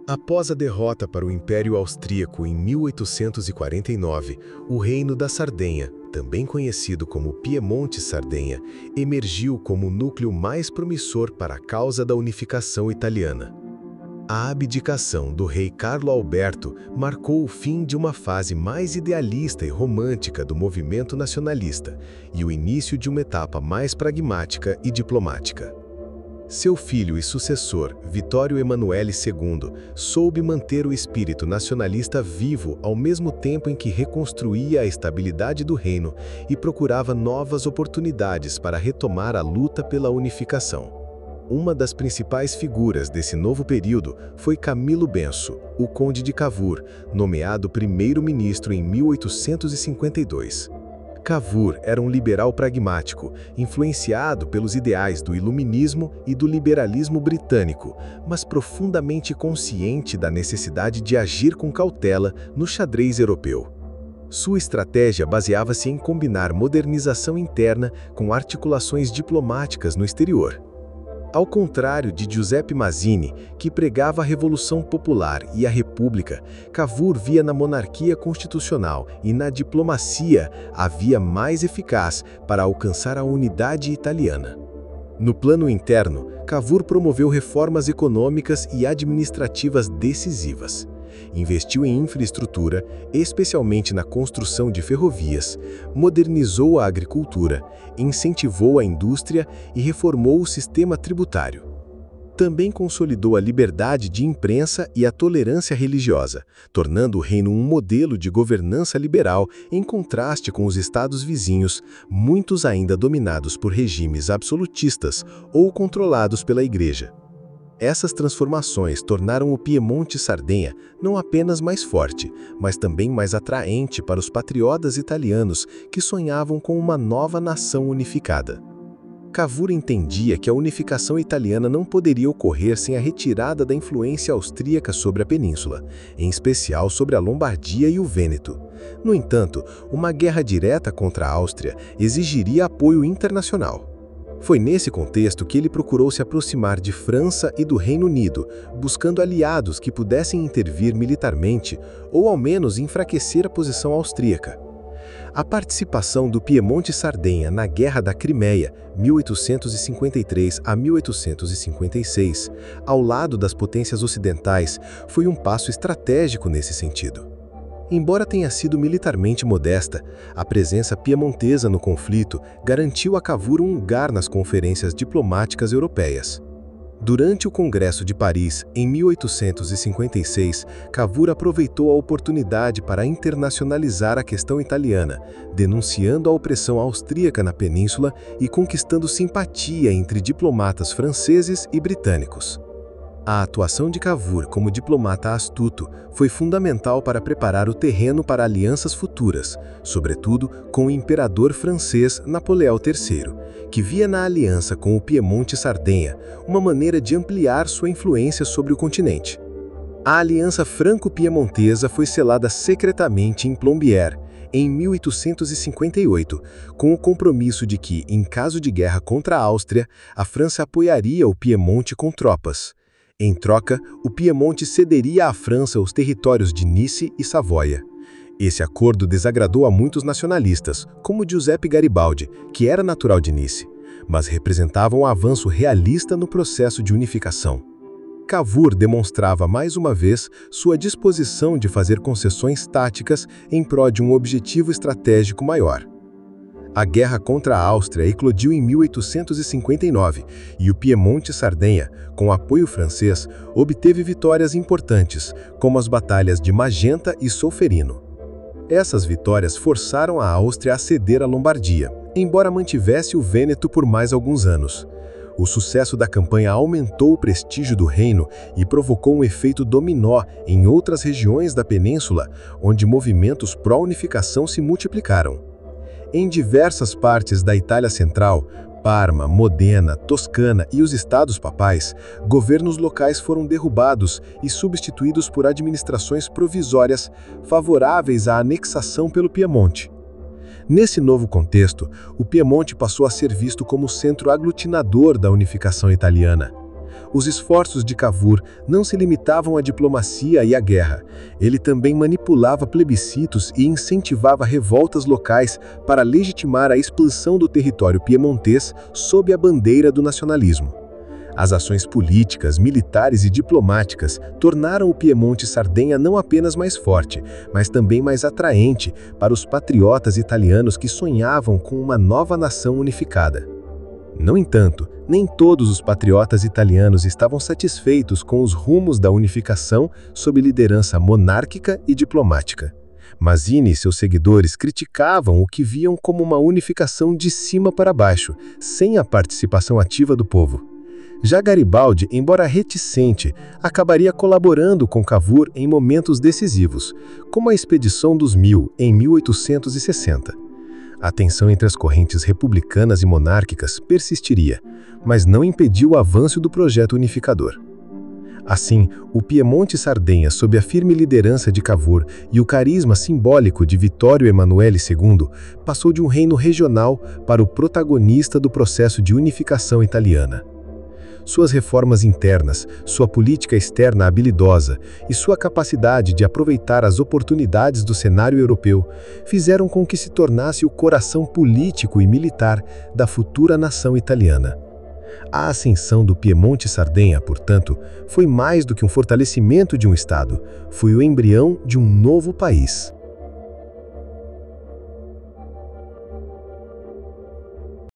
Após a derrota para o Império Austríaco em 1849, o Reino da Sardenha, também conhecido como Piemonte-Sardenha, emergiu como o núcleo mais promissor para a causa da unificação italiana. A abdicação do rei Carlo Alberto marcou o fim de uma fase mais idealista e romântica do movimento nacionalista e o início de uma etapa mais pragmática e diplomática. Seu filho e sucessor, Vittorio Emanuele II, soube manter o espírito nacionalista vivo ao mesmo tempo em que reconstruía a estabilidade do reino e procurava novas oportunidades para retomar a luta pela unificação. Uma das principais figuras desse novo período foi Camillo Benso, o Conde de Cavour, nomeado primeiro-ministro em 1852. Cavour era um liberal pragmático, influenciado pelos ideais do iluminismo e do liberalismo britânico, mas profundamente consciente da necessidade de agir com cautela no xadrez europeu. Sua estratégia baseava-se em combinar modernização interna com articulações diplomáticas no exterior. Ao contrário de Giuseppe Mazzini, que pregava a Revolução Popular e a República, Cavour via na monarquia constitucional e na diplomacia a via mais eficaz para alcançar a unidade italiana. No plano interno, Cavour promoveu reformas econômicas e administrativas decisivas. Investiu em infraestrutura, especialmente na construção de ferrovias, modernizou a agricultura, incentivou a indústria e reformou o sistema tributário. Também consolidou a liberdade de imprensa e a tolerância religiosa, tornando o reino um modelo de governança liberal em contraste com os estados vizinhos, muitos ainda dominados por regimes absolutistas ou controlados pela Igreja. Essas transformações tornaram o Piemonte-Sardenha não apenas mais forte, mas também mais atraente para os patriotas italianos que sonhavam com uma nova nação unificada. Cavour entendia que a unificação italiana não poderia ocorrer sem a retirada da influência austríaca sobre a península, em especial sobre a Lombardia e o Vêneto. No entanto, uma guerra direta contra a Áustria exigiria apoio internacional. Foi nesse contexto que ele procurou se aproximar de França e do Reino Unido, buscando aliados que pudessem intervir militarmente ou ao menos enfraquecer a posição austríaca. A participação do Piemonte-Sardenha na Guerra da Crimeia, 1853 a 1856, ao lado das potências ocidentais, foi um passo estratégico nesse sentido. Embora tenha sido militarmente modesta, a presença piemontesa no conflito garantiu a Cavour um lugar nas conferências diplomáticas europeias. Durante o Congresso de Paris, em 1856, Cavour aproveitou a oportunidade para internacionalizar a questão italiana, denunciando a opressão austríaca na península e conquistando simpatia entre diplomatas franceses e britânicos. A atuação de Cavour como diplomata astuto foi fundamental para preparar o terreno para alianças futuras, sobretudo com o imperador francês Napoleão III, que via na aliança com o Piemonte-Sardenha uma maneira de ampliar sua influência sobre o continente. A aliança franco-piemontesa foi selada secretamente em Plombières, em 1858, com o compromisso de que, em caso de guerra contra a Áustria, a França apoiaria o Piemonte com tropas. Em troca, o Piemonte cederia à França os territórios de Nice e Savoia. Esse acordo desagradou a muitos nacionalistas, como Giuseppe Garibaldi, que era natural de Nice, mas representava um avanço realista no processo de unificação. Cavour demonstrava mais uma vez sua disposição de fazer concessões táticas em prol de um objetivo estratégico maior. A guerra contra a Áustria eclodiu em 1859 e o Piemonte-Sardenha, com apoio francês, obteve vitórias importantes, como as batalhas de Magenta e Solferino. Essas vitórias forçaram a Áustria a ceder a Lombardia, embora mantivesse o Vêneto por mais alguns anos. O sucesso da campanha aumentou o prestígio do reino e provocou um efeito dominó em outras regiões da península, onde movimentos pró-unificação se multiplicaram. Em diversas partes da Itália Central, Parma, Modena, Toscana e os estados papais, governos locais foram derrubados e substituídos por administrações provisórias favoráveis à anexação pelo Piemonte. Nesse novo contexto, o Piemonte passou a ser visto como o centro aglutinador da unificação italiana. Os esforços de Cavour não se limitavam à diplomacia e à guerra. Ele também manipulava plebiscitos e incentivava revoltas locais para legitimar a expansão do território piemontês sob a bandeira do nacionalismo. As ações políticas, militares e diplomáticas tornaram o Piemonte-Sardenha não apenas mais forte, mas também mais atraente para os patriotas italianos que sonhavam com uma nova nação unificada. No entanto, nem todos os patriotas italianos estavam satisfeitos com os rumos da unificação sob liderança monárquica e diplomática. Mazzini e seus seguidores criticavam o que viam como uma unificação de cima para baixo, sem a participação ativa do povo. Já Garibaldi, embora reticente, acabaria colaborando com Cavour em momentos decisivos, como a Expedição dos 1000, em 1860. A tensão entre as correntes republicanas e monárquicas persistiria, mas não impediu o avanço do projeto unificador. Assim, o Piemonte-Sardenha, sob a firme liderança de Cavour e o carisma simbólico de Vittorio Emanuele II, passou de um reino regional para o protagonista do processo de unificação italiana. Suas reformas internas, sua política externa habilidosa e sua capacidade de aproveitar as oportunidades do cenário europeu fizeram com que se tornasse o coração político e militar da futura nação italiana. A ascensão do Piemonte-Sardenha, portanto, foi mais do que um fortalecimento de um Estado, foi o embrião de um novo país.